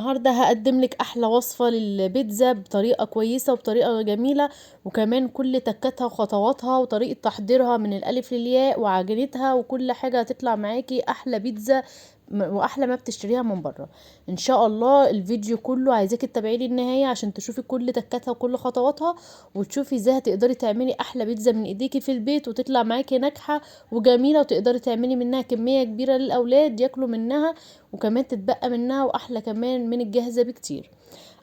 النهارده هقدم لك احلى وصفه للبيتزا بطريقه كويسه وبطريقه جميله، وكمان كل تكاتها وخطواتها وطريقه تحضيرها من الالف للياء وعجينتها وكل حاجه هتطلع معاكي احلى بيتزا واحلى ما بتشتريها من بره. ان شاء الله الفيديو كله عايزاكي تتابعيه للنهايه عشان تشوفي كل تكاتها وكل خطواتها، وتشوفي ازاي هتقدري تعملي احلى بيتزا من ايديكي في البيت وتطلع معاكي ناجحه وجميله، وتقدري تعملي منها كميه كبيره للاولاد ياكلوا منها، وكمان تتبقى منها واحلى كمان من الجاهزه بكتير.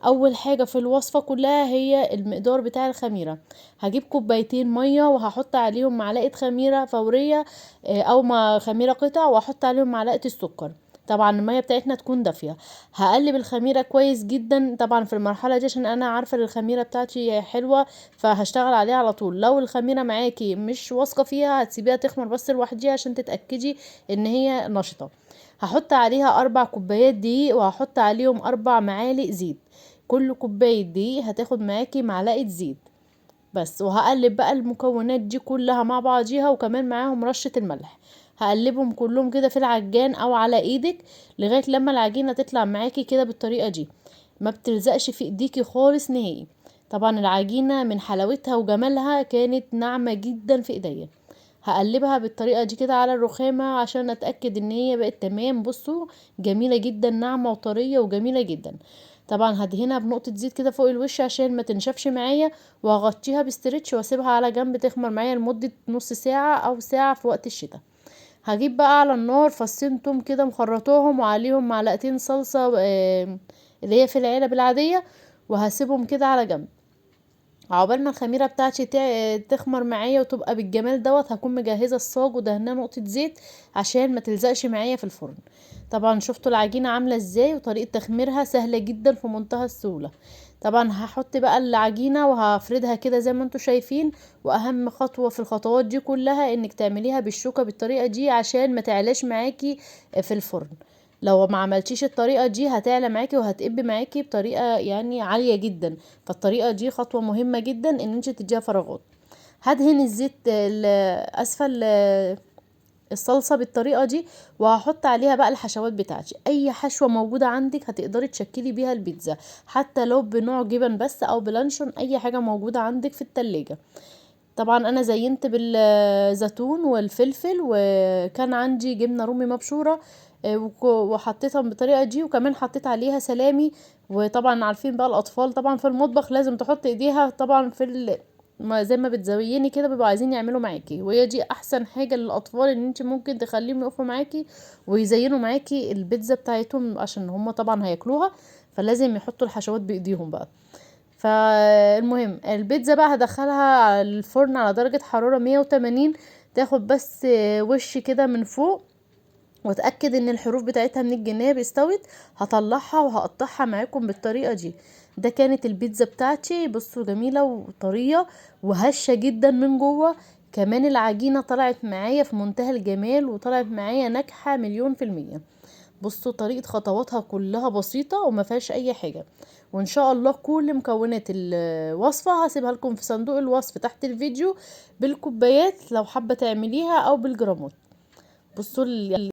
اول حاجه في الوصفه كلها هي المقدار بتاع الخميره. هجيب كوبايتين ميه وهحط عليهم معلقه خميره فوريه، او ما خميره قطع، واحط عليهم معلقه السكر. طبعا الميه بتاعتنا تكون دافيه. هقلب الخميره كويس جدا طبعا في المرحله دي عشان انا عارفه ان الخميره بتاعتي حلوه، فهشتغل عليها على طول. لو الخميره معاكي مش واثقه فيها هتسيبيها تخمر بس لوحديها عشان تتاكدي ان هي نشطه. هحط عليها 4 كوبايات دقيق وهحط عليهم 4 معالق زيت. كل كوباية دقيق هتاخد معاكي معلقة زيت بس. وهقلب بقى المكونات دي كلها مع بعضيها وكمان معاهم رشة الملح. هقلبهم كلهم كده في العجان او على ايدك لغاية لما العجينة تطلع معاكي كده بالطريقة دي، ما بتلزقش في ايديكي خالص نهائي. طبعا العجينة من حلاوتها وجمالها كانت ناعمة جدا في ايديا. هقلبها بالطريقه دي كده على الرخامه عشان اتاكد ان هي بقت تمام. بصوا جميله جدا، ناعمه وطريه وجميله جدا. طبعا هدهنها بنقطه زيت كده فوق الوش عشان ما تنشفش معايا، وهغطيها بستريتش واسيبها على جنب تخمر معايا لمده نص ساعه او ساعه في وقت الشتاء. هجيب بقى على النار فصين توم كده مخرطاهم وعليهم معلقتين صلصه، اللي هي في العلب العاديه، وهسيبهم كده على جنب. عقبال ما الخميره بتاعتي تخمر معايا وتبقى بالجمال دوت، هكون مجهزه الصاج ودهناه نقطه زيت عشان ما تلزقش معايا في الفرن. طبعا شفتوا العجينه عامله ازاي وطريقه تخميرها سهله جدا في منتهى السهوله. طبعا هحط بقى العجينه وهفردها كده زي ما انتوا شايفين. واهم خطوه في الخطوات دي كلها انك تعمليها بالشوكه بالطريقه دي عشان ما تعلاش معاكي في الفرن. لو ما عملتيش الطريقه دي هتعلى معاكي وهتقب معاكي بطريقه يعني عاليه جدا. فالطريقه دي خطوه مهمه جدا ان انت تديها فراغات. هدهن الزيت اسفل الصلصه بالطريقه دي، وهحط عليها بقى الحشوات بتاعتي. اي حشوه موجوده عندك هتقدري تشكلي بيها البيتزا، حتى لو بنوع جبن بس او بلانشون، اي حاجه موجوده عندك في التلاجة. طبعا انا زينت بالزيتون والفلفل، وكان عندي جبنه رومي مبشوره، وحطيتها بالطريقه دي، وكمان حطيت عليها سلامي. وطبعا عارفين بقى الاطفال طبعا في المطبخ لازم تحط ايديها طبعا في زي ما بتزيني كده بيبقوا عايزين يعملوا معاكي، وهي دي احسن حاجه للاطفال ان انت ممكن تخليهم يقفوا معاكي ويزينوا معاكي البيتزا بتاعتهم عشان هم طبعا هياكلوها، فلازم يحطوا الحشوات بايديهم بقى. فالمهم البيتزا بقى هدخلها على الفرن على درجة حرارة 180، تاخد بس وش كده من فوق، واتأكد ان الحروف بتاعتها من الجناب استوت. هطلعها وهقطعها معاكم بالطريقة دي. ده كانت البيتزا بتاعتي، بصوا جميلة وطرية وهشة جدا من جوه. كمان العجينة طلعت معايا في منتهى الجمال وطلعت معايا ناجحة 100%. بصوا طريقة خطواتها كلها بسيطة وما فيهاش اي حاجة. وان شاء الله كل مكونات الوصفة هسيبها لكم في صندوق الوصف تحت الفيديو بالكوبايات لو حابة تعمليها او بالجرامات. بصوا